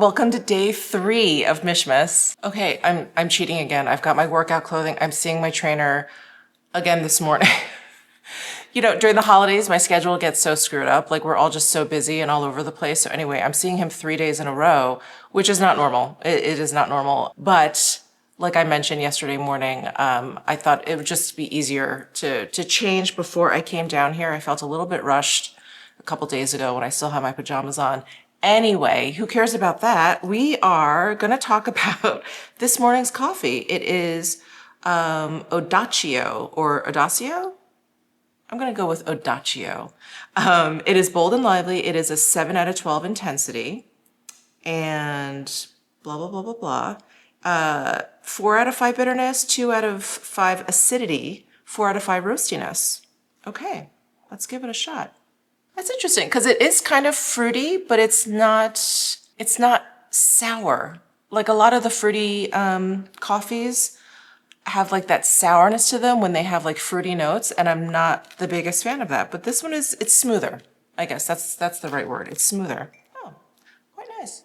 welcome to day 3 of Mishmas. Okay, I'm cheating again. I've got my workout clothing. I'm seeing my trainer again this morning. You know, during the holidays, my schedule gets so screwed up. Like, we're all just so busy and all over the place. So anyway, I'm seeing him 3 days in a row, which is not normal. It is not normal. But like I mentioned yesterday morning, I thought it would just be easier to change before I came down here. I felt a little bit rushed a couple days ago when I still had my pajamas on. Anyway, who cares about that? We are going to talk about this morning's coffee. It is Odacchio or Audacio. I'm going to go with Odacchio. It is bold and lively. It is a 7 out of 12 intensity and blah, blah, blah, blah, blah. 4 out of 5 bitterness, 2 out of 5 acidity, 4 out of 5 roastiness. Okay, let's give it a shot. That's interesting because it is kind of fruity, but it's not sour. Like a lot of the fruity coffees have like that sourness to them when they have like fruity notes, and I'm not the biggest fan of that. But this one it's smoother. I guess that's the right word. It's smoother. Oh, quite nice.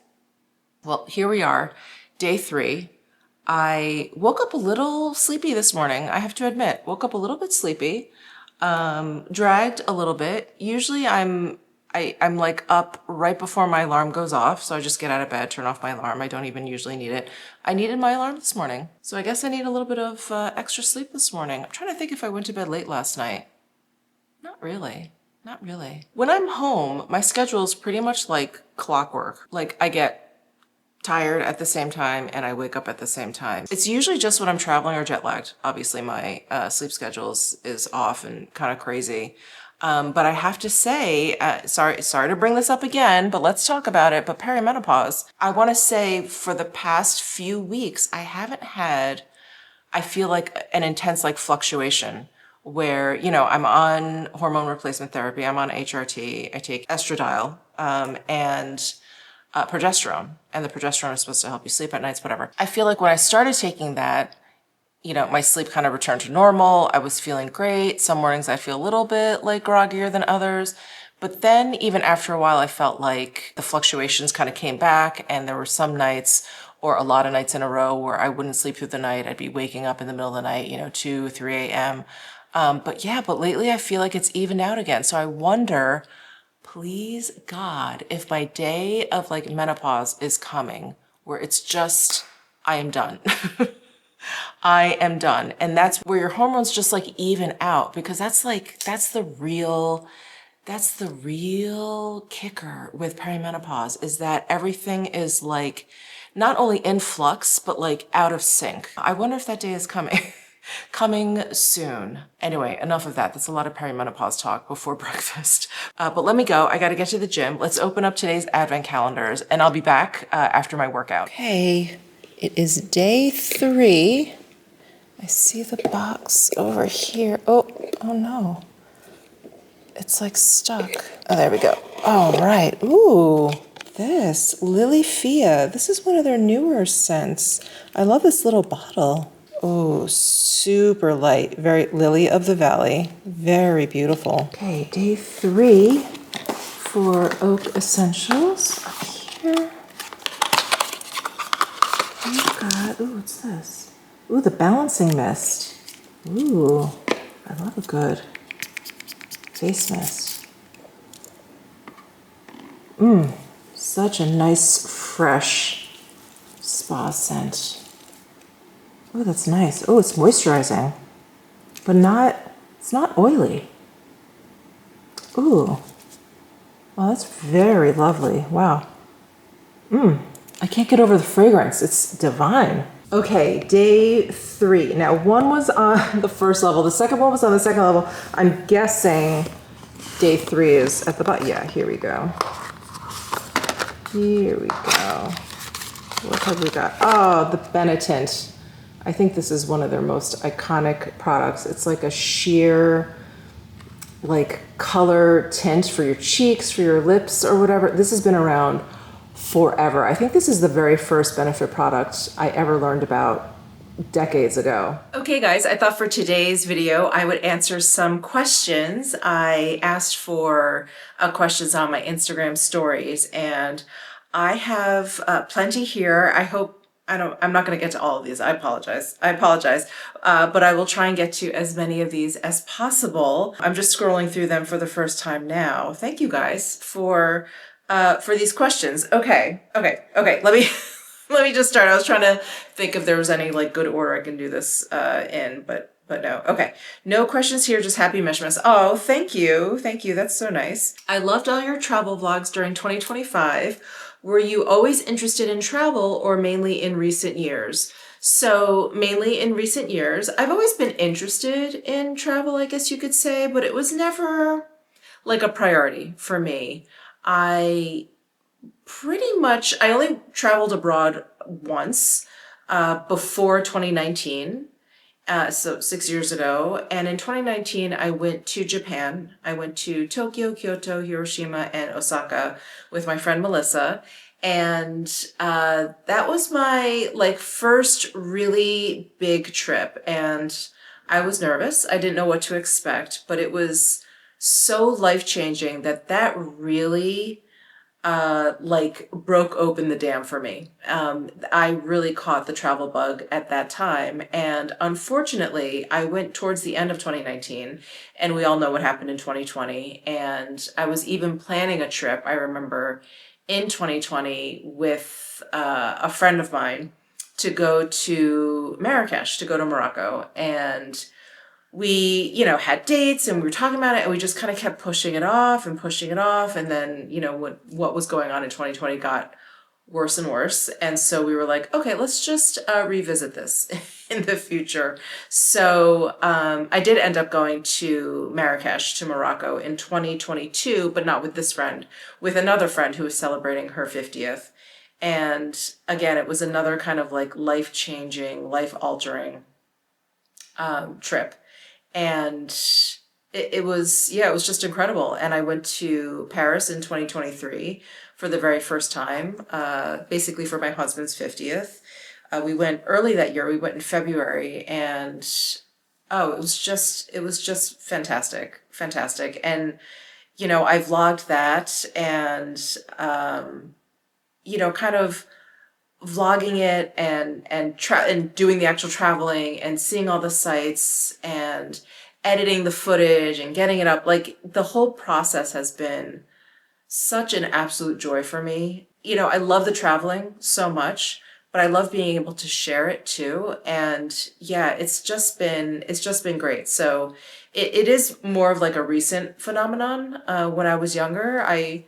Well, here we are, day 3. I woke up a little sleepy this morning, I have to admit. Woke up a little bit sleepy, dragged a little bit. Usually I'm like up right before my alarm goes off, so I just get out of bed, turn off my alarm. I don't even usually need it. I needed my alarm this morning, so I guess I need a little bit of extra sleep this morning. I'm trying to think if I went to bed late last night. Not really. Not really. When I'm home, my schedule is pretty much like clockwork. Like, I get tired at the same time and I wake up at the same time. It's usually just when I'm traveling or jet lagged. Obviously, my sleep schedule is off and kind of crazy. But I have to say, sorry to bring this up again, but let's talk about it. But perimenopause, I want to say for the past few weeks, I haven't had, I feel like an intense like fluctuation where, you know, I'm on hormone replacement therapy. I'm on HRT. I take estradiol, and progesterone, and the progesterone is supposed to help you sleep at nights, whatever. I feel like when I started taking that, you know, my sleep kind of returned to normal. I was feeling great. Some mornings I feel a little bit like groggier than others. But then even after a while, I felt like the fluctuations kind of came back, and there were some nights or a lot of nights in a row where I wouldn't sleep through the night. I'd be waking up in the middle of the night, you know, 2, 3 a.m. But lately I feel like it's evened out again. So I wonder, please God, if my day of like menopause is coming where it's just, I am done. I am done. And that's where your hormones just like even out, because that's the real kicker with perimenopause, is that everything is like not only in flux, but like out of sync. I wonder if that day is coming. Coming soon. Anyway, enough of that. That's a lot of perimenopause talk before breakfast. But let me go. I got to get to the gym. Let's open up today's advent calendars, and I'll be back after my workout. Okay, it is day 3. I see the box over here. Oh no. It's like stuck. Oh, there we go. All right. Ooh, this Lily Fia. This is one of their newer scents. I love this little bottle. Oh, super light, very Lily of the Valley. Very beautiful. Okay, day 3 for Oak Essentials. Up here. Oh God, ooh, what's this? Ooh, the Balancing Mist. Ooh, I love a good face mist. Such a nice, fresh spa scent. Oh, that's nice. Oh, it's moisturizing, but it's not oily. Ooh, well, that's very lovely. Wow. I can't get over the fragrance. It's divine. Okay, day 3. Now, one was on the first level. The second one was on the second level. I'm guessing day 3 is at the bottom. Yeah, here we go. Here we go. What have we got? Oh, the Benetint. I think this is one of their most iconic products. It's like a sheer, like, color tint for your cheeks, for your lips, or whatever. This has been around forever. I think this is the very first Benefit product I ever learned about decades ago. Okay guys, I thought for today's video I would answer some questions. I asked for questions on my Instagram stories, and I have plenty here. I'm not going to get to all of these. I apologize. But I will try and get to as many of these as possible. I'm just scrolling through them for the first time now. Thank you guys for these questions. Okay. Let me let me just start. I was trying to think if there was any like good order I can do this in, but no. Okay. No questions here, just happy Mishmas. Oh, thank you. Thank you. That's so nice. I loved all your travel vlogs during 2025. Were you always interested in travel or mainly in recent years? So mainly in recent years. I've always been interested in travel, I guess you could say, but it was never like a priority for me. I I only traveled abroad once before 2019, so 6 years ago. And in 2019, I went to Japan. I went to Tokyo, Kyoto, Hiroshima, and Osaka with my friend Melissa. And that was my like first really big trip. And I was nervous. I didn't know what to expect, but it was so life-changing that really like broke open the dam for me. I really caught the travel bug at that time. And unfortunately, I went towards the end of 2019 and we all know what happened in 2020. And I was even planning a trip, I remember, in 2020 with a friend of mine to go to Marrakesh, to go to Morocco. And we, had dates and we were talking about it and we just kind of kept pushing it off and pushing it off. And then, what was going on in 2020 got worse and worse. And so we were like, okay, let's just revisit this in the future. So I did end up going to Marrakesh, to Morocco in 2022, but not with this friend, with another friend who was celebrating her 50th. And again, it was another kind of like life-changing, life-altering trip. And it was just incredible. And I went to Paris in 2023 for the very first time, basically for my husband's 50th. We went early that year. We went in February, and it was just fantastic. And, I vlogged that and, kind of vlogging it and doing the actual traveling and seeing all the sights and editing the footage and getting it up. Like the whole process has been such an absolute joy for me. I love the traveling so much, but I love being able to share it too. And yeah, it's just been great. So it is more of like a recent phenomenon. When I was younger, I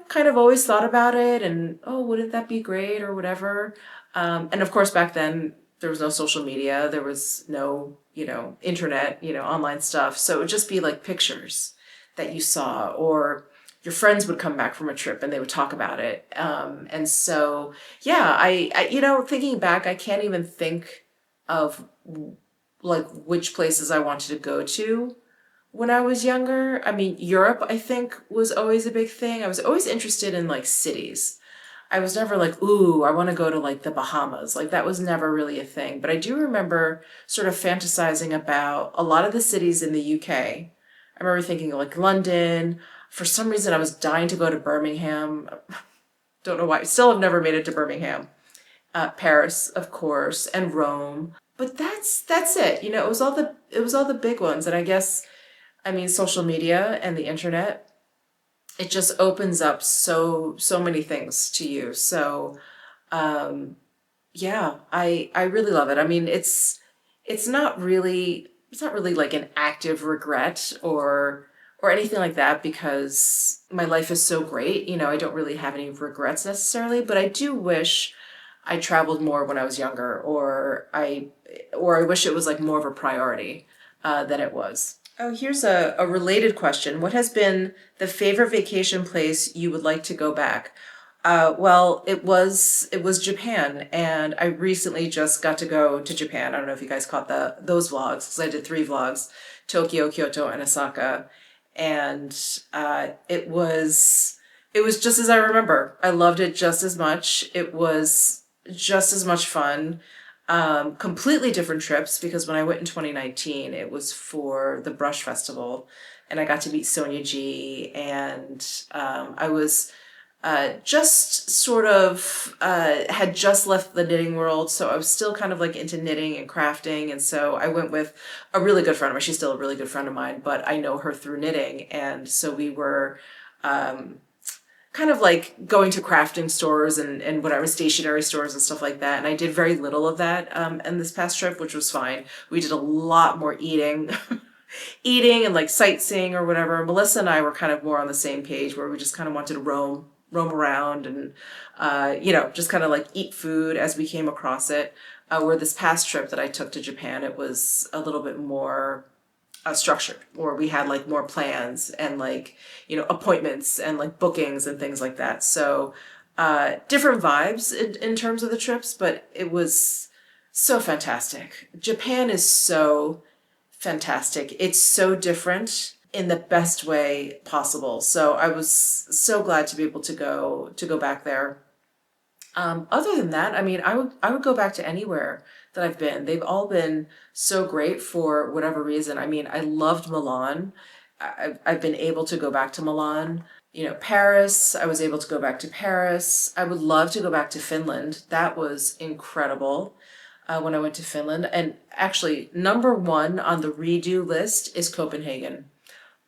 kind of always thought about it and, oh, wouldn't that be great or whatever. And of course, back then, there was no social media. There was no, internet, online stuff. So it would just be like pictures that you saw, or your friends would come back from a trip and they would talk about it. And so, yeah, I thinking back, I can't even think of like which places I wanted to go to when I was younger. I mean, Europe, I think, was always a big thing. I was always interested in like cities. I was never like, ooh, I want to go to like the Bahamas. Like that was never really a thing. But I do remember sort of fantasizing about a lot of the cities in the UK. I remember thinking like London. For some reason, I was dying to go to Birmingham. Don't know why. Still have never made it to Birmingham. Paris, of course, and Rome. But that's it. It was all the big ones. And I guess, I mean, social media and the internet, it just opens up so many things to you. So, yeah, I really love it. I mean, it's not really like an active regret or anything like that, because my life is so great. I don't really have any regrets necessarily, but I do wish I traveled more when I was younger, or I wish it was like more of a priority than it was. Oh, here's a related question. What has been the favorite vacation place you would like to go back? Well, it was Japan, and I recently just got to go to Japan. I don't know if you guys caught those vlogs, because I did 3 vlogs: Tokyo, Kyoto, and Osaka. And it was just as I remember. I loved it just as much. It was just as much fun. Completely different trips, because when I went in 2019, it was for the Brush Festival, and I got to meet Sonia G, and I was just sort of had just left the knitting world, so I was still kind of like into knitting and crafting, and so I went with a really good friend of mine. She's still a really good friend of mine, but I know her through knitting, and so we were kind of like going to crafting stores and whatever, stationery stores and stuff like that. And I did very little of that in this past trip, which was fine. We did a lot more eating, eating and like sightseeing or whatever. Melissa and I were kind of more on the same page where we just kind of wanted to roam around and, just kind of like eat food as we came across it. Where this past trip that I took to Japan, it was a little bit more structured, or we had like more plans and like appointments and like bookings and things like that. So different vibes in terms of the trips, but it was so fantastic. Japan is so fantastic. It's so different in the best way possible. So I was so glad to be able to go back there. Other than that, I mean, I would go back to anywhere that I've been. They've all been so great for whatever reason. I mean, I loved Milan. I've been able to go back to Milan. Paris, I was able to go back to Paris. I would love to go back to Finland. That was incredible when I went to Finland. And actually, number one on the redo list is Copenhagen.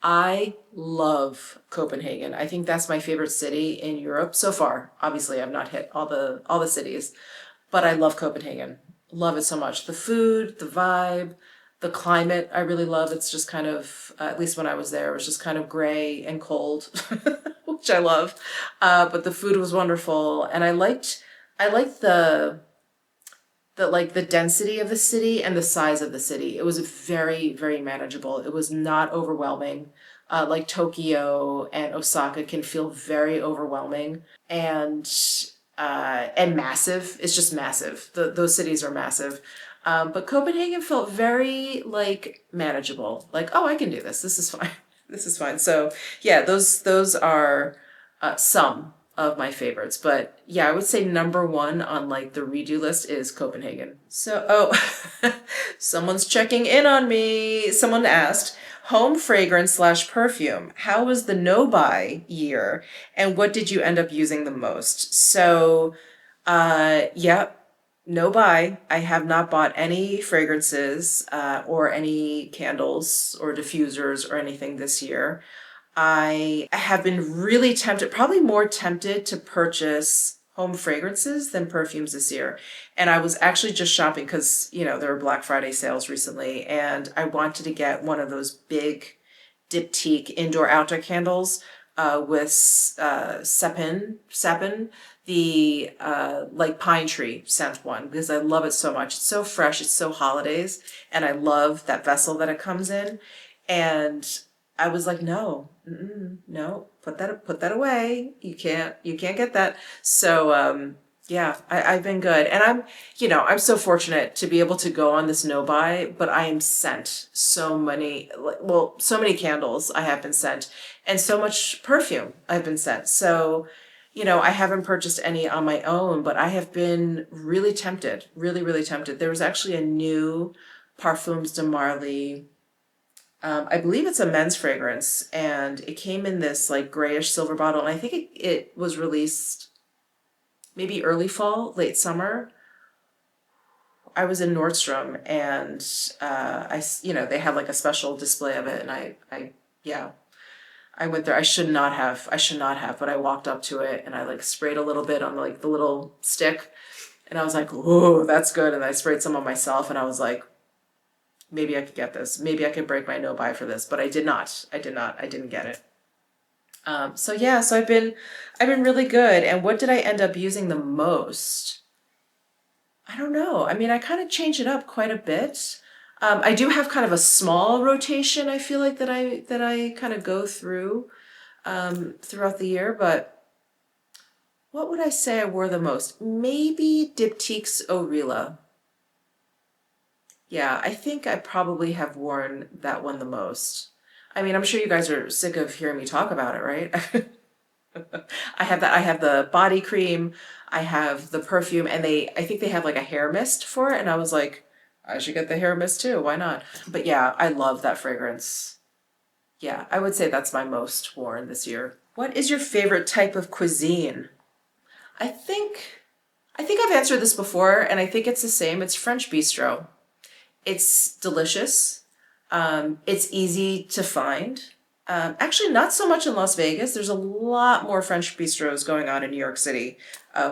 I love Copenhagen. I think that's my favorite city in Europe so far. Obviously, I've not hit all the cities, but I love Copenhagen. Love it so much. The food, the vibe, the climate, I really love. It's just kind of, at least when I was there, it was just kind of gray and cold, which I love. But the food was wonderful, and I liked the density of the city and the size of the city. It was very, very manageable. It was not overwhelming. Like Tokyo and Osaka can feel very overwhelming and massive. It's just massive. Those cities are massive. But Copenhagen felt very like manageable. Like, oh, I can do this. This is fine. This is fine. So yeah, those are some of my favorites. But yeah, I would say number one on like the redo list is Copenhagen. So, oh, someone's checking in on me. Someone asked, home fragrance slash perfume. How was the no buy year? And what did you end up using the most? So, yeah, no buy. I have not bought any fragrances or any candles or diffusers or anything this year. I have been really tempted, probably more tempted to purchase home fragrances than perfumes this year. And I was actually just shopping because, there were Black Friday sales recently, and I wanted to get one of those big Diptyque indoor-outdoor candles with sapin, the like pine tree scent one, because I love it so much. It's so fresh, it's so holidays, and I love that vessel that it comes in. And I was like, no, no, put that away. You can't get that. So yeah, I've been good, and I'm so fortunate to be able to go on this no buy. But I am sent so many, so many candles I have been sent, and so much perfume I've been sent. So, I haven't purchased any on my own, but I have been really tempted, really, really tempted. There was actually a new Parfums de Marly. I believe it's a men's fragrance, and it came in this like grayish silver bottle, and I think it was released maybe early fall, late summer. I was in Nordstrom, and they had like a special display of it, and yeah, I went there. I should not have, but I walked up to it and I like sprayed a little bit on like the little stick, and I was like, "Whoa, that's good." And I sprayed some on myself, and I was like, maybe I could get this. Maybe I could break my no buy for this, but I did not. I didn't get it. So yeah, so I've been really good. And what did I end up using the most? I don't know. I mean, I kind of change it up quite a bit. I do have kind of a small rotation. I feel like that I kind of go through throughout the year. But what would I say I wore the most? Maybe Diptyque's Orilla. Yeah, I think I probably have worn that one the most. I mean, I'm sure you guys are sick of hearing me talk about it, right? I have that. I have the body cream, I have the perfume, and I think they have like a hair mist for it. And I was like, I should get the hair mist too. Why not? But yeah, I love that fragrance. Yeah, I would say that's my most worn this year. What is your favorite type of cuisine? I think I've answered this before, and I think it's the same. It's French bistro. It's delicious. It's easy to find. Actually, not so much in Las Vegas. There's a lot more French bistros going on in New York City,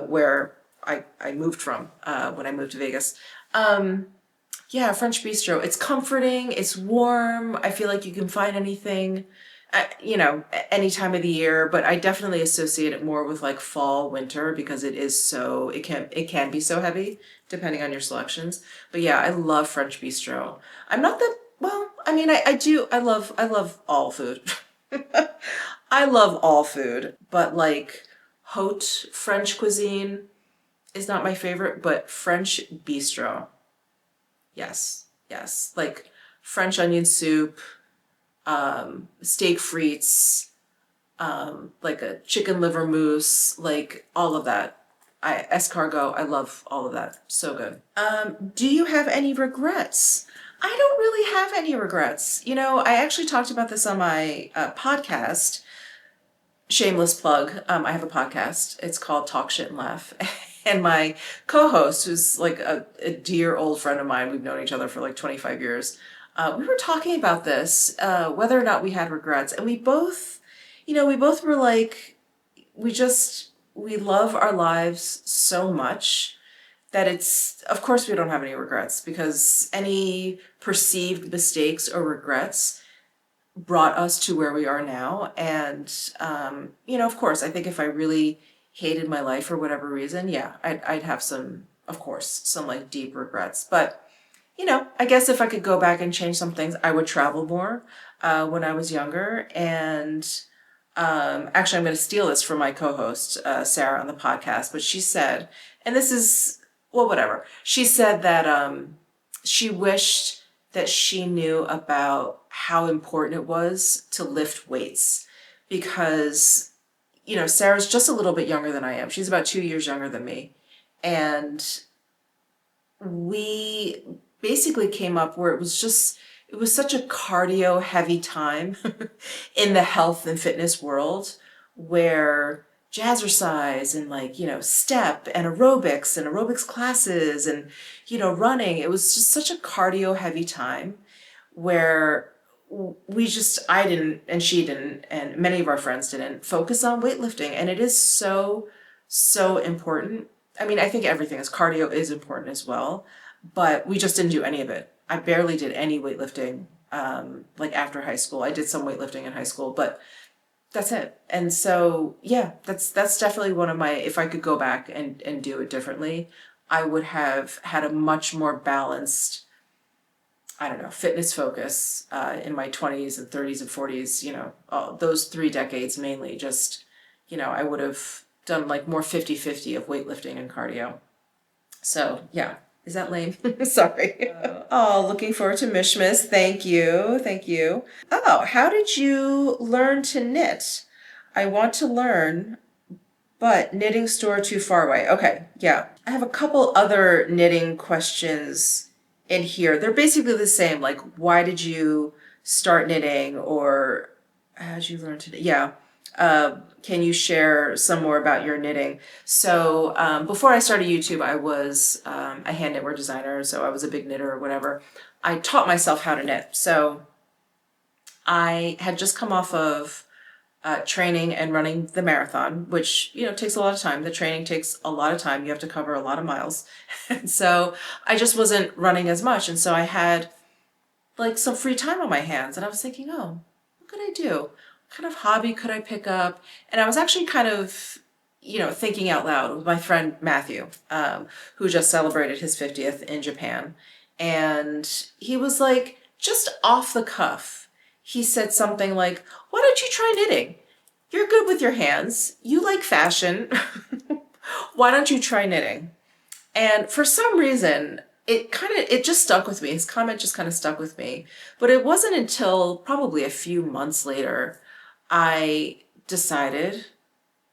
where I moved from when I moved to Vegas. Yeah, French bistro. It's comforting. It's warm. I feel like you can find anything, any time of the year. But I definitely associate it more with like fall, winter because it can be so heavy depending on your selections. But yeah, I love French bistro. I'm not that well. I mean, I do. I love all food. I love all food, but like haute French cuisine is not my favorite. But French bistro. Yes, yes. Like French onion soup, steak frites, like a chicken liver mousse, like all of that. Escargot, I love all of that. So good. Do you have any regrets? I don't really have any regrets. I actually talked about this on my podcast. Shameless plug. I have a podcast. It's called Talk Shit and Laugh. And my co-host, who's like a dear old friend of mine, we've known each other for like 25 years. We were talking about this, whether or not we had regrets. And we both were like, we love our lives so much that of course we don't have any regrets because any perceived mistakes or regrets brought us to where we are now. And, of course, I think if I really hated my life for whatever reason, yeah, I'd have of course, some like deep regrets. But, I guess if I could go back and change some things, I would travel more when I was younger. And actually, I'm going to steal this from my co-host, Sarah, on the podcast, but she said, and this is, well, whatever. She said that she wished that she knew about how important it was to lift weights because, Sarah's just a little bit younger than I am. She's about 2 years younger than me. And we basically came up where it was such a cardio heavy time in the health and fitness world where jazzercise and like, step and aerobics classes and, running, it was just such a cardio heavy time where I didn't, and she didn't, and many of our friends didn't focus on weightlifting. And it is so, so important. I mean, I think cardio is important as well, but we just didn't do any of it. I barely did any weightlifting, like after high school. I did some weightlifting in high school, but that's it. And so, yeah, that's definitely one of my, if I could go back and do it differently, I would have had a much more balanced, I don't know, fitness focus in my 20s and 30s and 40s, those 3 decades mainly. Just, I would have done like more 50-50 of weightlifting and cardio. So, yeah. Is that lame? Sorry. Oh, looking forward to Mishmas. Thank you. Thank you. Oh, how did you learn to knit? I want to learn, but knitting store too far away. Okay, yeah. I have a couple other knitting questions in here. They're basically the same. Like, why did you start knitting, or how did you learn to knit? Yeah. Can you share some more about your knitting? So before I started YouTube, I was a hand knitwear designer, so I was a big knitter or whatever. I taught myself how to knit. So I had just come off of training and running the marathon, which, takes a lot of time. The training takes a lot of time. You have to cover a lot of miles. And so I just wasn't running as much. And so I had like some free time on my hands. And I was thinking, oh, what could I do? What kind of hobby could I pick up? And I was actually kind of, thinking out loud with my friend Matthew, who just celebrated his 50th in Japan. And he was like, just off the cuff, he said something like, why don't you try knitting? You're good with your hands. You like fashion. Why don't you try knitting? And for some reason, it just stuck with me. His comment just kind of stuck with me. But it wasn't until probably a few months later, I decided,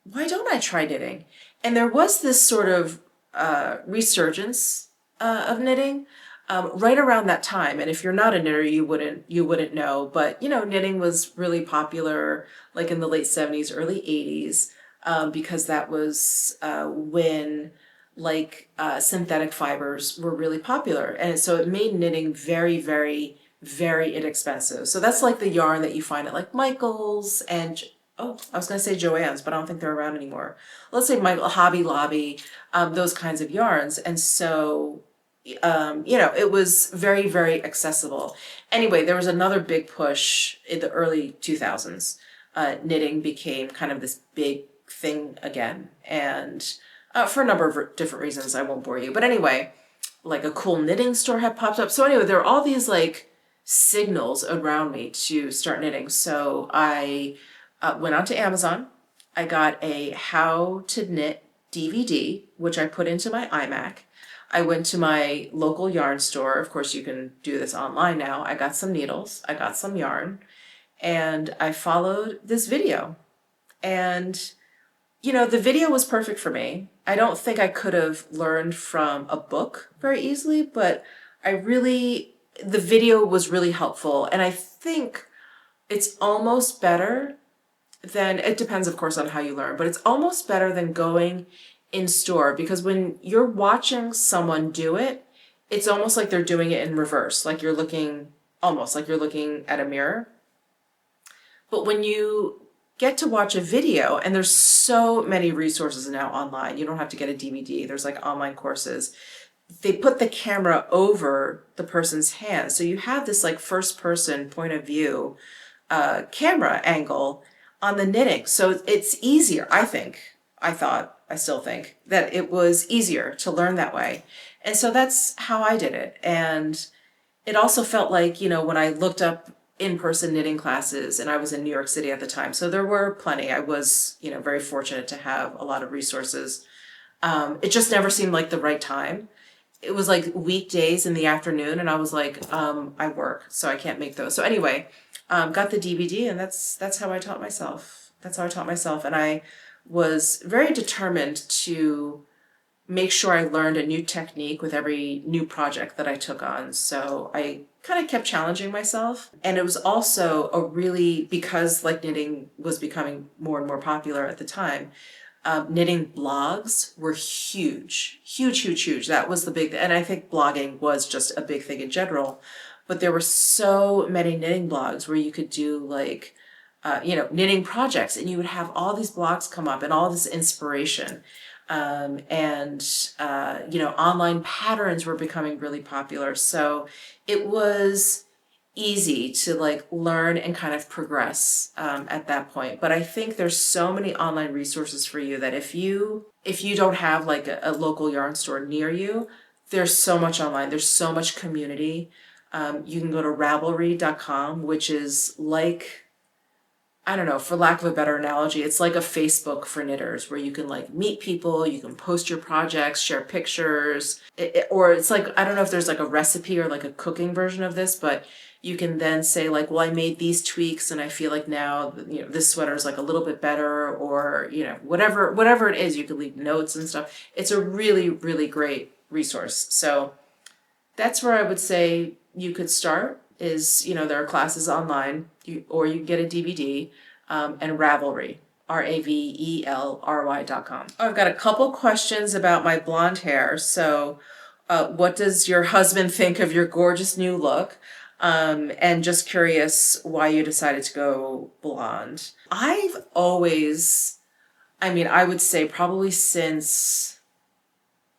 why don't I try knitting? And there was this sort of resurgence of knitting. right around that time. And if you're not a knitter, you wouldn't know. But knitting was really popular, like in the late 70s, early 80s, because that was when synthetic fibers were really popular, and so it made knitting very, very, very inexpensive. So that's like the yarn that you find at like Michael's and oh, I was gonna say Joann's, but I don't think they're around anymore. Let's say Michael, Hobby Lobby, those kinds of yarns, and so it was very, very accessible. Anyway, there was another big push in the early 2000s. Knitting became kind of this big thing again, and for a number of different reasons, I won't bore you. But anyway, like a cool knitting store had popped up. So anyway, there are all these like signals around me to start knitting. So I went onto Amazon. I got a How to Knit DVD, which I put into my iMac. I went to my local yarn store. Of course, you can do this online now. I got some needles, I got some yarn, and I followed this video. And, the video was perfect for me. I don't think I could have learned from a book very easily, but the video was really helpful. And I think it's almost better than, it depends, of course, on how you learn, but it's almost better than going in store, because when you're watching someone do it, it's almost like they're doing it in reverse, like you're looking at a mirror. But when you get to watch a video, and there's so many resources now online, you don't have to get a DVD, there's like online courses. They put the camera over the person's hands, so you have this like first person point of view camera angle on the knitting. So it's easier, I still think that it was easier to learn that way. And so that's how I did it. And it also felt like, when I looked up in-person knitting classes, and I was in New York City at the time, so there were plenty. I was, very fortunate to have a lot of resources. It just never seemed like the right time. It was like weekdays in the afternoon, and I was like, I work, so I can't make those. So anyway, got the DVD, and that's how I taught myself. And I was very determined to make sure I learned a new technique with every new project that I took on. So I kind of kept challenging myself. And it was also because like knitting was becoming more and more popular at the time, knitting blogs were huge, huge, huge, huge. That was the big, and I think blogging was just a big thing in general. But there were so many knitting blogs where you could do like, knitting projects, and you would have all these blogs come up and all this inspiration. Online patterns were becoming really popular. So it was easy to like learn and kind of progress at that point. But I think there's so many online resources for you that if you don't have like a local yarn store near you, there's so much online. There's so much community. You can go to Ravelry.com, which is like, I don't know, for lack of a better analogy, it's like a Facebook for knitters where you can like meet people, you can post your projects, share pictures, or it's like, I don't know if there's like a recipe or like a cooking version of this, but you can then say like, well, I made these tweaks and I feel like now, this sweater is like a little bit better, or, whatever it is, you can leave notes and stuff. It's a really, really great resource. So that's where I would say you could start is, there are classes online, or you can get a DVD, and Ravelry, Ravelry.com. I've got a couple questions about my blonde hair. So what does your husband think of your gorgeous new look? And just curious why you decided to go blonde. I would say probably since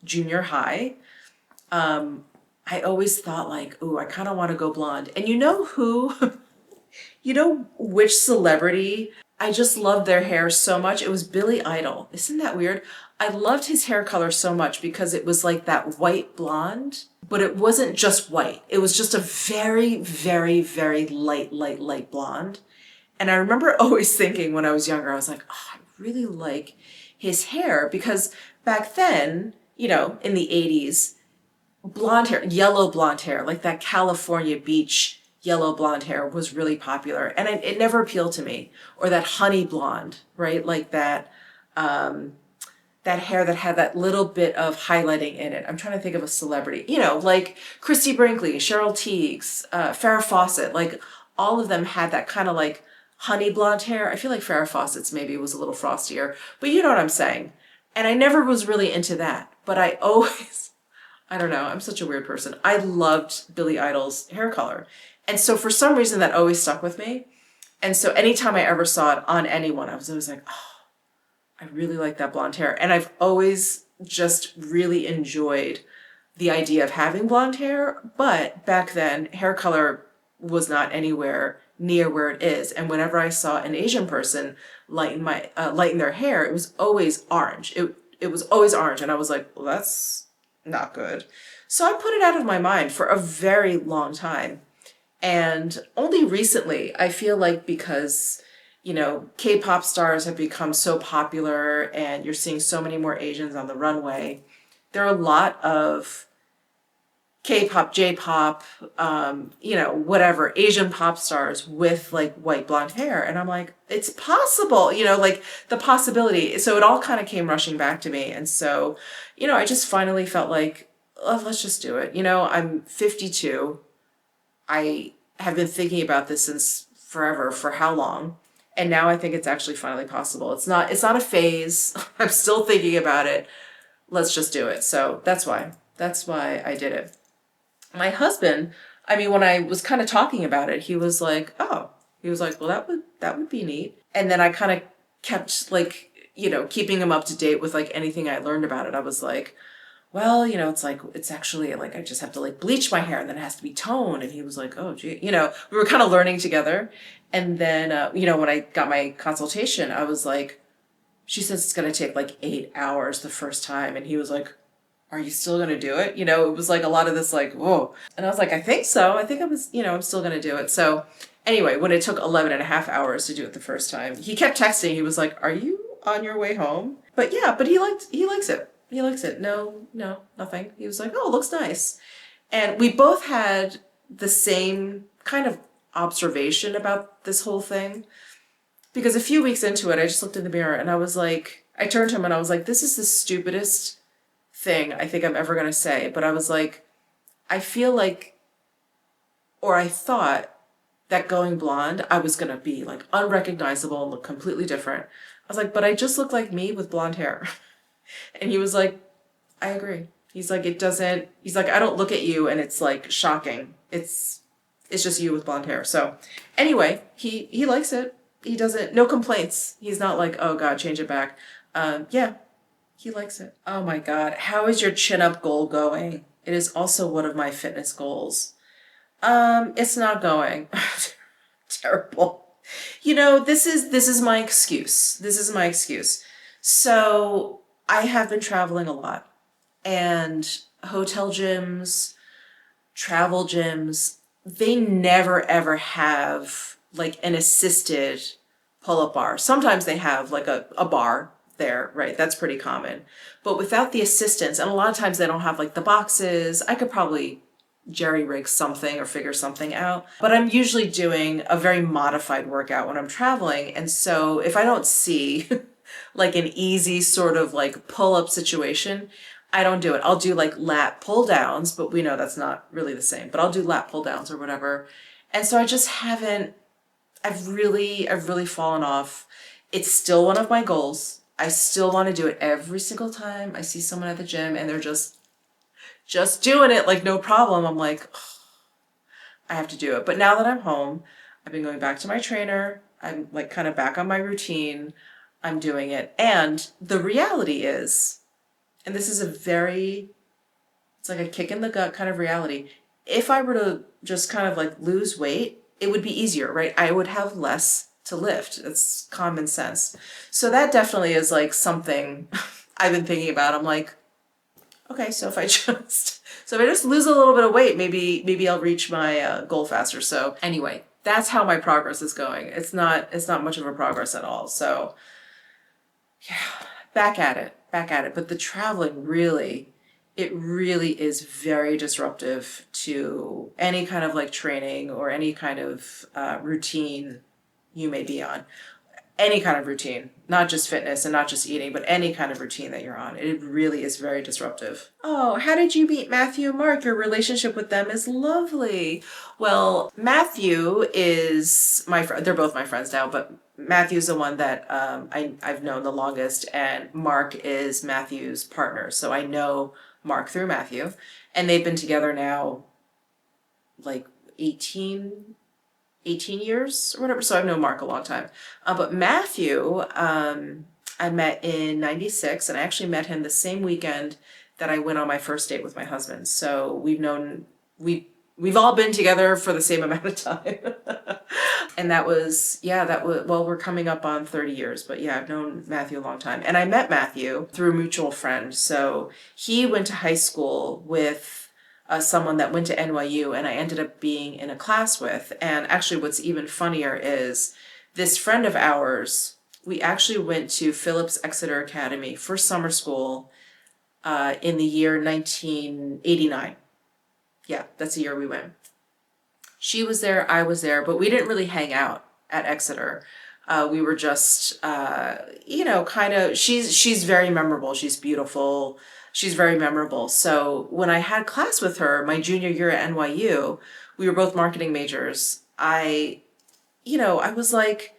junior high, I always thought like, ooh, I kind of want to go blonde. And which celebrity, I just loved their hair so much. It was Billy Idol. Isn't that weird? I loved his hair color so much because it was like that white blonde, but it wasn't just white. It was just a very, very, very light blonde. And I remember always thinking when I was younger, I was like, oh, I really like his hair, because back then, in the 80s, blonde hair, yellow blonde hair, like that California beach yellow blonde hair was really popular. And it never appealed to me. Or that honey blonde, right? Like that, that hair that had that little bit of highlighting in it. I'm trying to think of a celebrity, you know, like Christy Brinkley, Cheryl Tiegs, Farrah Fawcett, like all of them had that kind of like honey blonde hair. I feel like Farrah Fawcett's maybe was a little frostier, but you know what I'm saying. And I never was really into that, but I always, I don't know, I'm such a weird person. I loved Billy Idol's hair color. And so for some reason that always stuck with me. And so anytime I ever saw it on anyone, I was always like, oh, I really like that blonde hair. And I've always just really enjoyed the idea of having blonde hair. But back then, hair color was not anywhere near where it is. And whenever I saw an Asian person lighten their hair, it was always orange. It was always orange. And I was like, well, that's not good. So I put it out of my mind for a very long time. And only recently, I feel like because, you know, K-pop stars have become so popular and you're seeing so many more Asians on the runway, there are a lot of K-pop, J-pop, you know, whatever, Asian pop stars with like white blonde hair. And I'm like, it's possible, you know, like the possibility. So it all kind of came rushing back to me. And so, you know, I just finally felt like, oh, let's just do it. You know, I'm 52. I have been thinking about this since forever, for how long? And now I think it's actually finally possible. It's not a phase. I'm still thinking about it. Let's just do it. So that's why I did it. My husband, I mean, when I was kind of talking about it, he was like, well, that would be neat. And then I kind of kept like, you know, keeping him up to date with like anything I learned about it. I was like, well, you know, it's actually like, I just have to like bleach my hair and then it has to be toned. And he was like, oh, gee, you know, we were kind of learning together. And then, you know, when I got my consultation, I was like, she says it's going to take like 8 hours the first time. And he was like, are you still going to do it? You know, it was like a lot of this like, whoa. And I was like, I think so. I think I'm still going to do it. So anyway, when it took 11 and a half hours to do it the first time, he kept texting. He was like, are you on your way home? But yeah, but he likes it. He likes it. No, nothing. He was like, oh, it looks nice. And we both had the same kind of observation about this whole thing. Because a few weeks into it, I just looked in the mirror and I was like, I turned to him and I was like, this is the stupidest thing I think I'm ever going to say. But I was like, I feel like, or I thought that going blonde, I was going to be like unrecognizable and look completely different. I was like, but I just look like me with blonde hair. And he was like, I agree. He's like, I don't look at you and it's like shocking. It's just you with blonde hair. So anyway, he likes it. He doesn't, no complaints. He's not like, oh God, change it back. Yeah, he likes it. Oh my God. How is your chin up goal going? It is also one of my fitness goals. It's not going. Terrible. You know, this is my excuse. This is my excuse. So I have been traveling a lot, and hotel gyms, travel gyms, they never ever have like an assisted pull-up bar. Sometimes they have like a bar there, right? That's pretty common. But without the assistance, and a lot of times they don't have like the boxes, I could probably jerry-rig something or figure something out. But I'm usually doing a very modified workout when I'm traveling. And so if I don't see like an easy sort of like pull-up situation, I don't do it. I'll do like lat pull downs, but we know that's not really the same, but I'll do lat pull downs or whatever. And so I just haven't, I've really fallen off. It's still one of my goals. I still want to do it every single time I see someone at the gym and they're just doing it like no problem. I'm like, oh, I have to do it. But now that I'm home, I've been going back to my trainer. I'm like kind of back on my routine. I'm doing it. And the reality is, and this is it's like a kick in the gut kind of reality. If I were to just kind of like lose weight, it would be easier, right? I would have less to lift. It's common sense. So that definitely is like something I've been thinking about. I'm like, okay, so if I just lose a little bit of weight, maybe I'll reach my goal faster. So anyway, that's how my progress is going. It's not much of a progress at all. So yeah, back at it. But the traveling really is very disruptive to any kind of like training or any kind of routine you may be on. any kind of routine, not just fitness and not just eating, but any kind of routine that you're on. It really is very disruptive. Oh, how did you meet Matthew and Mark? Your relationship with them is lovely. Well, Matthew is my friend. They're both my friends now, but Matthew's the one that I've known the longest, and Mark is Matthew's partner. So I know Mark through Matthew, and they've been together now like 18 years or whatever. So I've known Mark a long time. But Matthew, I met in 96, and I actually met him the same weekend that I went on my first date with my husband. So we've all been together for the same amount of time. And that was, well, we're coming up on 30 years, but yeah, I've known Matthew a long time. And I met Matthew through a mutual friend. So he went to high school with someone that went to NYU, and I ended up being in a class with. And actually what's even funnier is this friend of ours, we actually went to Phillips Exeter Academy for summer school in the year 1989. Yeah, that's the year we went. She was there, I was there, but we didn't really hang out at Exeter. We were just, kind of, she's very memorable. She's beautiful. She's very memorable. So when I had class with her, my junior year at NYU, we were both marketing majors. I was like,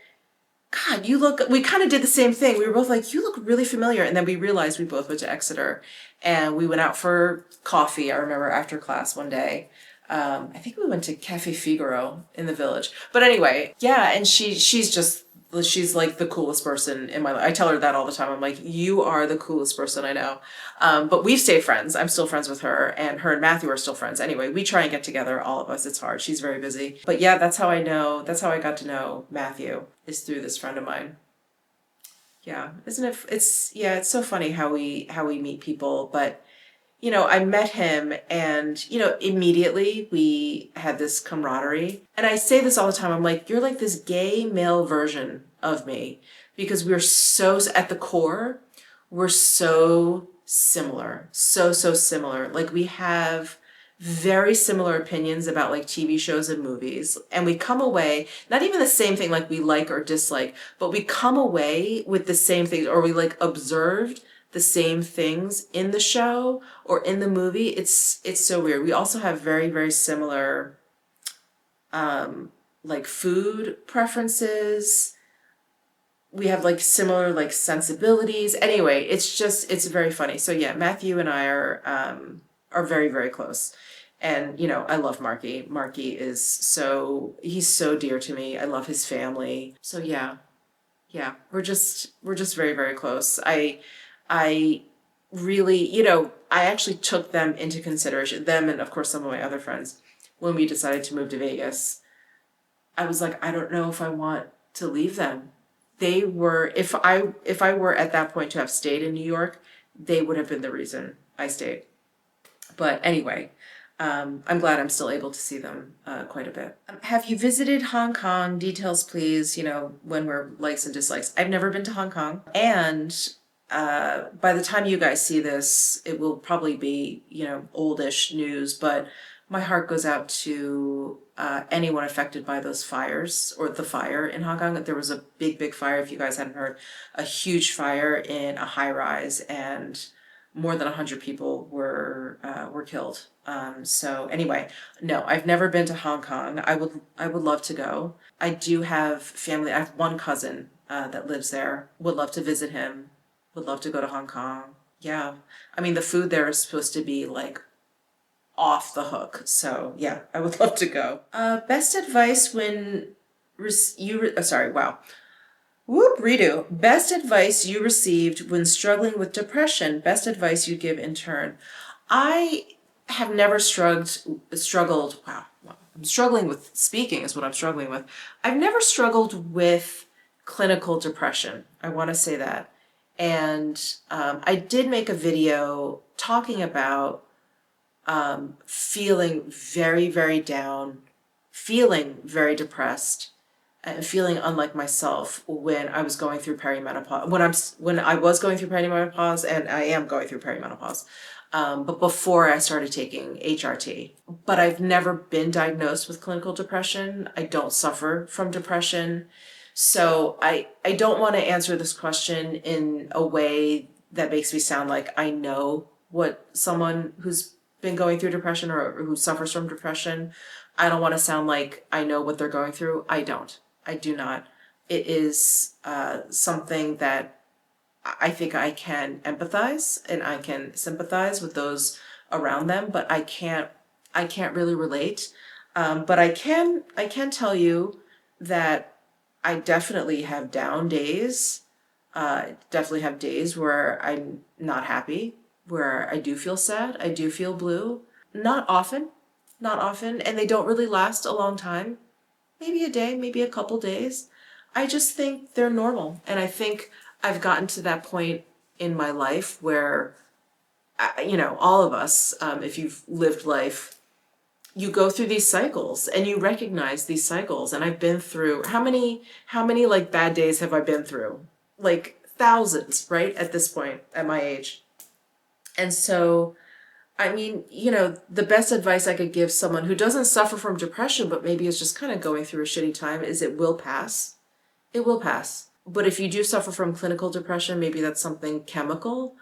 God, we kind of did the same thing. We were both like, you look really familiar. And then we realized we both went to Exeter, and we went out for coffee. I remember after class one day. I think we went to Cafe Figaro in the Village. But anyway, yeah, and she's like the coolest person in my life. I tell her that all the time. I'm like, you are the coolest person I know. But we've stayed friends. I'm still friends with her, and her and Matthew are still friends. Anyway, we try and get together, all of us. It's hard. She's very busy. But yeah, that's how I got to know Matthew, is through this friend of mine. Yeah, isn't it? It's so funny how we meet people, but I met him, and, immediately we had this camaraderie. And I say this all the time. I'm like, you're like this gay male version of me, because we're so, at the core, we're so similar. So similar. Like, we have very similar opinions about like TV shows and movies. And we come away, not even the same thing like we like or dislike, but we come away with the same things, or we like observed the same things in the show or in the movie. It's so weird. We also have very, very similar like food preferences. We have like similar like sensibilities. Anyway, it's very funny. So yeah, Matthew and I are very, very close. And I love Marky. Marky he's so dear to me. I love his family. So yeah, we're just very, very close. I really, I actually took them into consideration, them and of course some of my other friends, when we decided to move to Vegas. I was like, I don't know if I want to leave them. They were, if I were at that point to have stayed in New York, they would have been the reason I stayed. But anyway, I'm glad I'm still able to see them quite a bit. Have you visited Hong Kong? Details, please. When we're likes and dislikes. I've never been to Hong Kong, and by the time you guys see this, it will probably be, oldish news, but my heart goes out to anyone affected by those fires, or the fire in Hong Kong. There was a big, big fire, if you guys hadn't heard, a huge fire in a high rise, and more than 100 people were killed. So anyway, no, I've never been to Hong Kong. I would love to go. I do have family. I have one cousin that lives there. Would love to visit him. Would love to go to Hong Kong. Yeah. I mean, the food there is supposed to be like off the hook. So yeah, I would love to go. Best advice when redo. Best advice you received when struggling with depression. Best advice you'd give in turn. I have never struggled. Wow. I'm struggling with speaking is what I'm struggling with. I've never struggled with clinical depression. I want to say that. And I did make a video talking about feeling very, very down, feeling very depressed, and feeling unlike myself when I was going through perimenopause. When I was going through perimenopause, and I am going through perimenopause, but before I started taking HRT. But I've never been diagnosed with clinical depression. I don't suffer from depression. So I don't want to answer this question in a way that makes me sound like I know what someone who's been going through depression or who suffers from depression, I don't want to sound like I know what they're going through. I don't. I do not. It is something that I think I can empathize and I can sympathize with those around them, but I can't really relate. But I can tell you that I definitely have down days. Definitely have days where I'm not happy, where I do feel sad, I do feel blue. Not often, not often, and they don't really last a long time. Maybe a day, maybe a couple days. I just think they're normal, and I think I've gotten to that point in my life where, all of us, if you've lived life, you go through these cycles and you recognize these cycles. And I've been through how many like bad days have I been through? Like thousands, right? At this point, at my age. And so, I mean, the best advice I could give someone who doesn't suffer from depression, but maybe is just kind of going through a shitty time is it will pass. It will pass. But if you do suffer from clinical depression, maybe that's something chemical.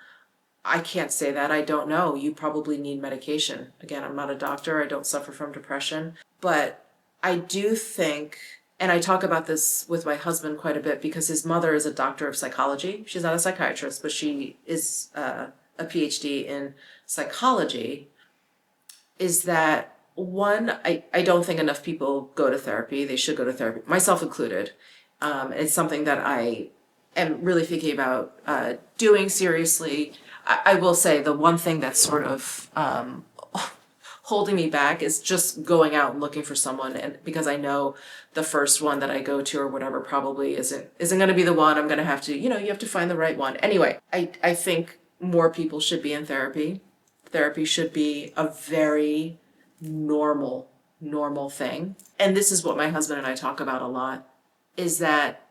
I can't say that. I don't know. You probably need medication. Again, I'm not a doctor. I don't suffer from depression. But I do think, and I talk about this with my husband quite a bit because his mother is a doctor of psychology. She's not a psychiatrist, but she is a PhD in psychology. Is that one, I don't think enough people go to therapy. They should go to therapy, myself included. It's something that I am really thinking about doing seriously. I will say the one thing that's sort of holding me back is just going out and looking for someone, and because I know the first one that I go to or whatever probably isn't going to be the one. I'm going to have to, you have to find the right one. Anyway, I think more people should be in therapy. Therapy should be a very normal thing. And this is what my husband and I talk about a lot, is that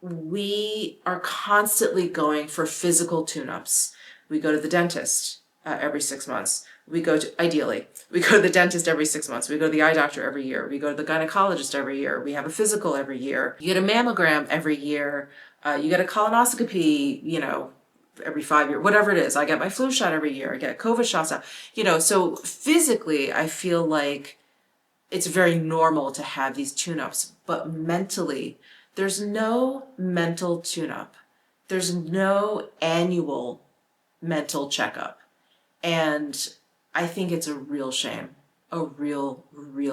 we are constantly going for physical tune-ups. We go to the dentist every 6 months. We go to the dentist every 6 months. We go to the eye doctor every year. We go to the gynecologist every year. We have a physical every year. You get a mammogram every year. You get a colonoscopy, every 5 years, whatever it is. I get my flu shot every year. I get COVID shots out. So physically, I feel like it's very normal to have these tune-ups. But mentally, there's no mental tune-up. There's no annual mental checkup. And I think it's a real shame, a real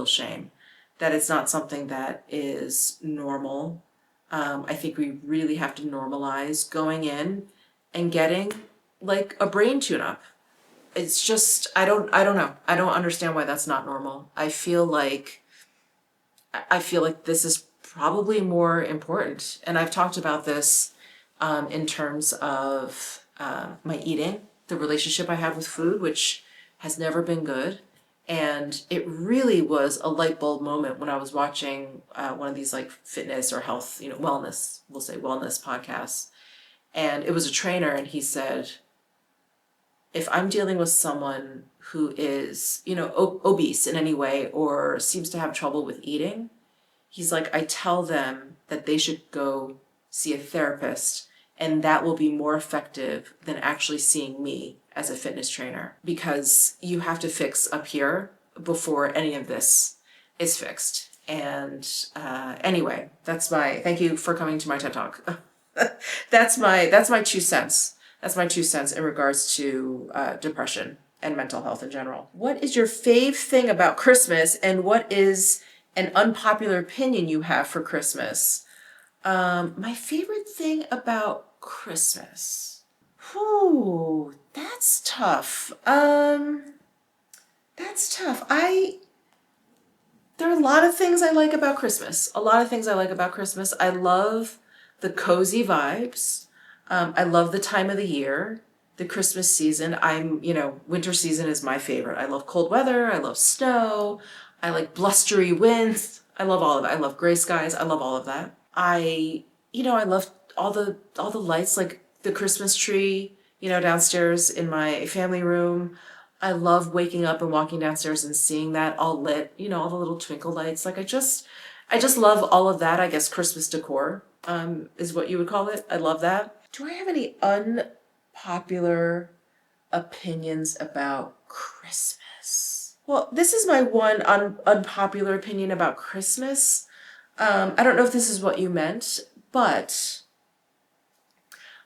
shame that it's not something that is normal. I think we really have to normalize going in and getting like a brain tune-up. It's just, I don't know. I don't understand why that's not normal. I feel like this is probably more important. And I've talked about this in terms of my eating, the relationship I have with food, which has never been good. And it really was a light bulb moment when I was watching one of these like fitness or health, wellness, we'll say wellness podcasts. And it was a trainer, and he said, if I'm dealing with someone who is, obese in any way or seems to have trouble with eating, he's like, I tell them that they should go see a therapist, and that will be more effective than actually seeing me as a fitness trainer, because you have to fix up here before any of this is fixed. And anyway, thank you for coming to my TED Talk. That's my 2 cents. That's my 2 cents in regards to depression and mental health in general. What is your fave thing about Christmas, and what is an unpopular opinion you have for Christmas? My favorite thing about Christmas. Whew, that's tough. That's tough. There are a lot of things I like about Christmas. I love the cozy vibes. I love the time of the year, the Christmas season. Winter season is my favorite. I love cold weather. I love snow. I like blustery winds. I love all of it. I love gray skies. I love all of that. I love all the lights, like the Christmas tree, downstairs in my family room. I love waking up and walking downstairs and seeing that all lit, all the little twinkle lights. Like I just love all of that. I guess Christmas decor is what you would call it. I love that. Do I have any unpopular opinions about Christmas? Well, this is my one unpopular opinion about Christmas. I don't know if this is what you meant, but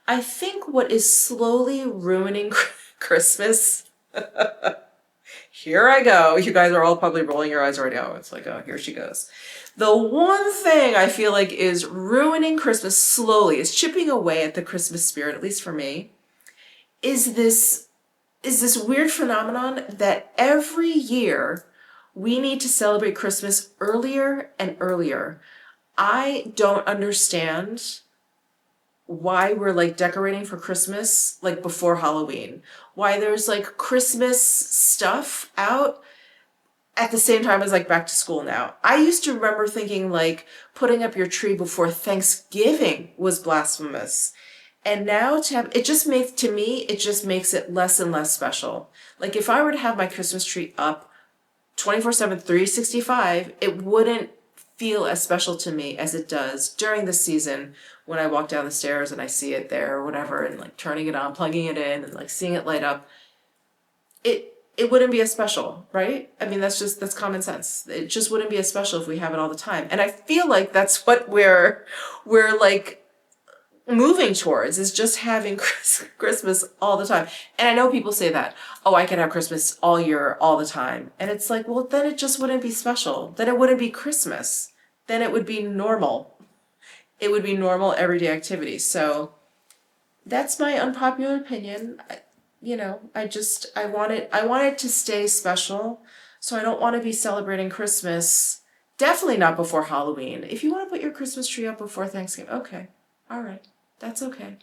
I think what is slowly ruining Christmas. Here I go. You guys are all probably rolling your eyes right now. It's like, oh, here she goes. The one thing I feel like is ruining Christmas slowly, is chipping away at the Christmas spirit, at least for me, is this weird phenomenon that every year we need to celebrate Christmas earlier and earlier. I don't understand why we're like decorating for Christmas like before Halloween. Why there's like Christmas stuff out at the same time as like back to school now. I used to remember thinking like putting up your tree before Thanksgiving was blasphemous. And now to have, it just makes, to me, it just makes it less and less special. Like if I were to have my Christmas tree up 24/7, 365, it wouldn't feel as special to me as it does during the season when I walk down the stairs and I see it there or whatever, and like turning it on, plugging it in, and like seeing it light up. It wouldn't be as special, right? I mean, that's common sense. It just wouldn't be as special if we have it all the time. And I feel like that's what we're like moving towards, is just having Christmas all the time. And I know people say that, oh, I can have Christmas all year, all the time. And it's like, well, then it just wouldn't be special. Then it wouldn't be Christmas. Then it would be normal. It would be normal everyday activity. So that's my unpopular opinion. I want it to stay special. So I don't want to be celebrating Christmas. Definitely not before Halloween. If you want to put your Christmas tree up before Thanksgiving, okay. All right. That's okay.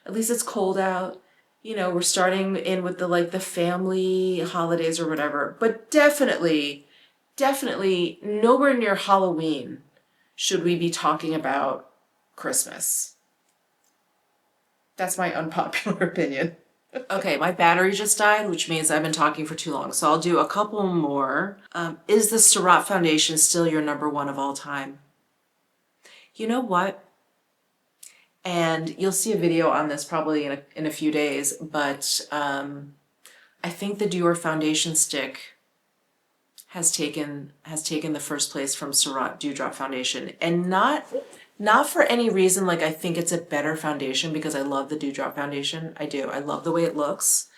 At least it's cold out. We're starting in with the family holidays or whatever. But definitely nowhere near Halloween should we be talking about Christmas. That's my unpopular opinion. Okay, my battery just died, which means I've been talking for too long. So I'll do a couple more. Is the Surratt foundation still your number one of all time? You know what? And you'll see a video on this probably in a few days, but I think the Dior foundation stick has taken the first place from Surratt Dewdrop Foundation, and not for any reason like I think it's a better foundation, because I love the Dewdrop foundation. I do. I love the way it looks,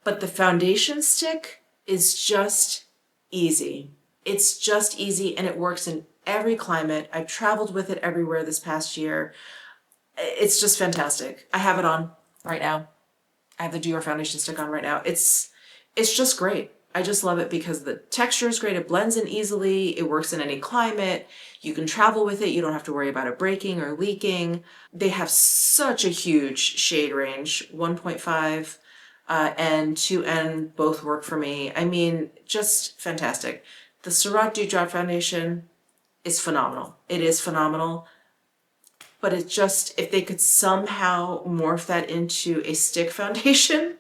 but the foundation stick is just easy. It's just easy, and it works in every climate. I've traveled with it everywhere this past year. It's just fantastic. I have it on right now. I have the Dior foundation stick on right now. It's just great. I just love it because the texture is great. It blends in easily. It works in any climate. You can travel with it. You don't have to worry about it breaking or leaking. They have such a huge shade range. 1.5 and 2N both work for me. I mean, just fantastic. The Surratt Dewdrop foundation is phenomenal. It is phenomenal. But it just, if they could somehow morph that into a stick foundation,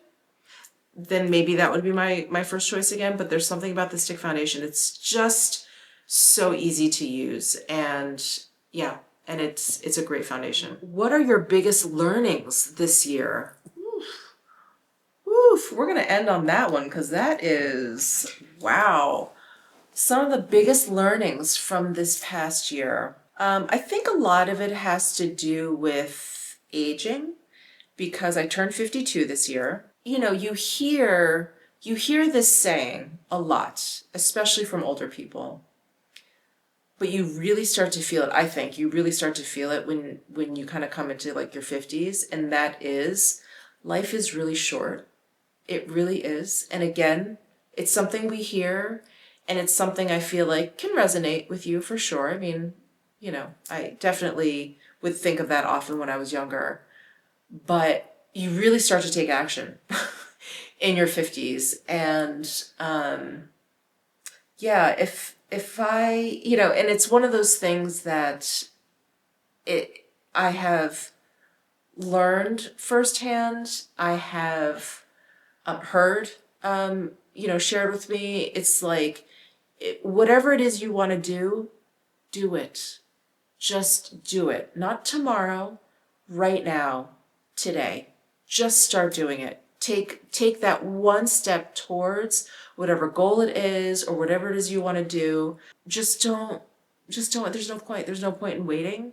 then maybe that would be my first choice again. But there's something about the stick foundation. It's just so easy to use. And yeah, and it's a great foundation. What are your biggest learnings this year? Oof, we're going to end on that one because that is, wow. Some of the biggest learnings from this past year. I think a lot of it has to do with aging, because I turned 52 this year. You hear this saying a lot, especially from older people, but you really start to feel it. I think you really start to feel it when you kind of come into like your 50s, and that is, life is really short. It really is. And again, it's something we hear, and it's something I feel like can resonate with you for sure. I mean, I definitely would think of that often when I was younger, but you really start to take action in your 50s. And yeah, if I, and it's one of those things that I have learned firsthand. I have heard, shared with me. It's like, whatever it is you want to do, do it. Just do it. Not tomorrow, right now, today. Just start doing it. Take that one step towards whatever goal it is or whatever it is you want to do. Just don't, there's no point. There's no point in waiting.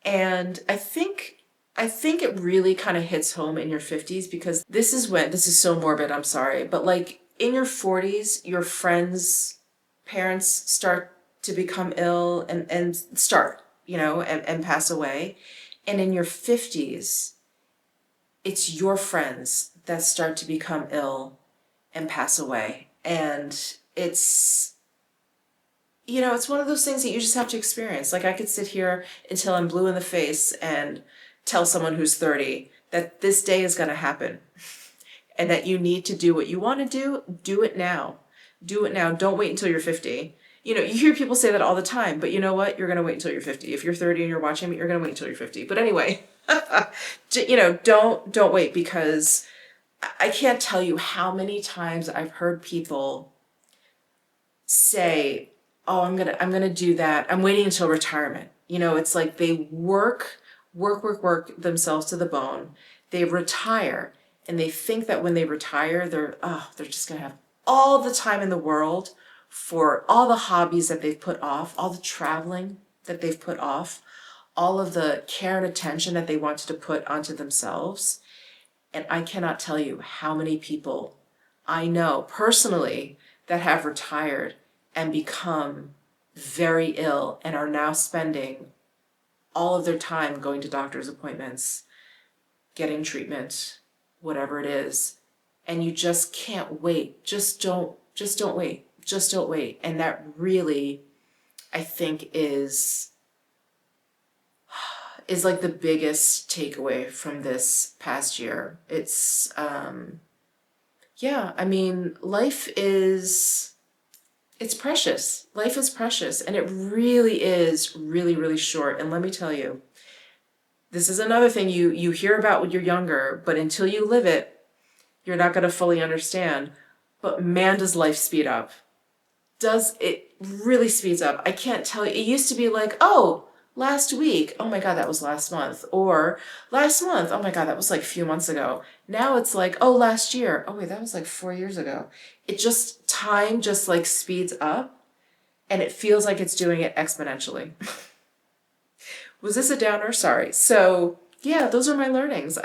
And I think it really kind of hits home in your 50s, because this is so morbid, I'm sorry, but like in your 40s, your friends' parents start to become ill and start, and pass away. And in your 50s, it's your friends that start to become ill and pass away. And it's one of those things that you just have to experience. Like, I could sit here until I'm blue in the face and tell someone who's 30 that this day is going to happen and that you need to do what you want to do it now. Do it now. Don't wait until you're 50. You hear people say that all the time, but you know what? You're going to wait until you're 50. If you're 30 and you're watching me, you're going to wait until you're 50. But anyway, don't wait, because I can't tell you how many times I've heard people say, oh, I'm gonna do that. I'm waiting until retirement. It's like they work themselves to the bone. They retire, and they think that when they retire, they're just gonna have all the time in the world for all the hobbies that they've put off, all the traveling that they've put off, all of the care and attention that they wanted to put onto themselves. And I cannot tell you how many people I know personally that have retired and become very ill and are now spending all of their time going to doctor's appointments, getting treatment, whatever it is. And you just can't wait. Just don't wait. Just don't wait. And that really, I think, is like the biggest takeaway from this past year. It's, life is, it's precious. Life is precious, and it really is really, really short. And let me tell you, this is another thing you hear about when you're younger, but until you live it, you're not going to fully understand. But man, does life speed up. It really speeds up. I can't tell you. It used to be like, oh, last week, oh my God, that was last month. Or last month, oh my God, that was like a few months ago. Now it's like, oh, last year. Oh wait, that was like 4 years ago. Time just like speeds up, and it feels like it's doing it exponentially. Was this a downer? Sorry. So yeah, those are my learnings.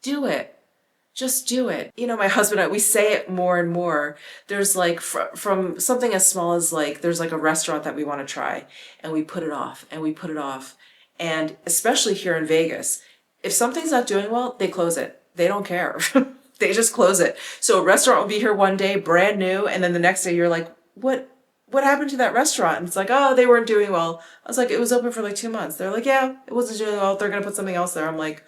Do it. Just do it. My husband and I, we say it more and more. There's like, from something as small as like, there's like a restaurant that we want to try, and we put it off and we put it off. And especially here in Vegas, if something's not doing well, they close it. They don't care. They just close it. So a restaurant will be here one day, brand new, and then the next day you're like, what happened to that restaurant? And it's like, oh, they weren't doing well. I was like, it was open for like 2 months. They're like, yeah, it wasn't doing well. They're going to put something else there. I'm like,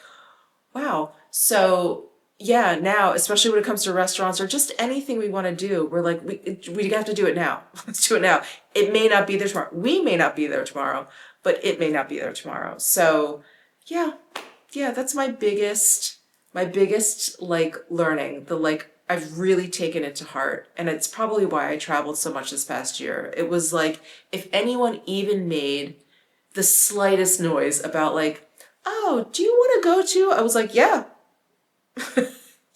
wow. So yeah, now, especially when it comes to restaurants or just anything we want to do, we're like, we have to do it now. Let's do it now. It may not be there tomorrow. We may not be there tomorrow, but it may not be there tomorrow. So yeah, that's my biggest like learning. I've really taken it to heart, and it's probably why I traveled so much this past year. It was like, if anyone even made the slightest noise about like, oh, do you want to go to? I was like, yeah.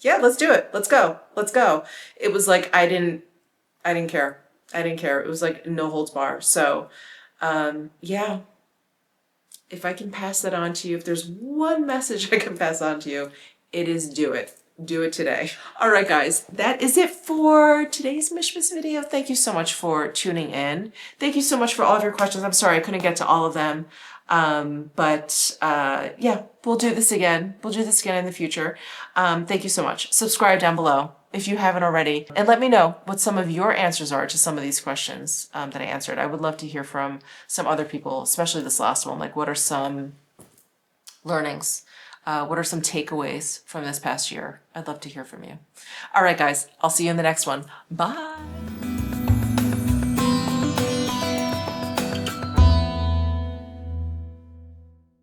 Yeah, let's do it. Let's go. It was like, I didn't care. It was like no holds bar. So, yeah, if I can pass that on to you, if there's one message I can pass on to you, it is do it. Do it today. All right, guys, that is it for today's Mishmas video. Thank you so much for tuning in. Thank you so much for all of your questions. I'm sorry I couldn't get to all of them. Yeah, we'll do this again. We'll do this again in the future. Thank you so much. Subscribe down below if you haven't already, and let me know what some of your answers are to some of these questions that I answered. I would love to hear from some other people, especially this last one. Like, what are some learnings? What are some takeaways from this past year? I'd love to hear from you. All right, guys, I'll see you in the next one. Bye.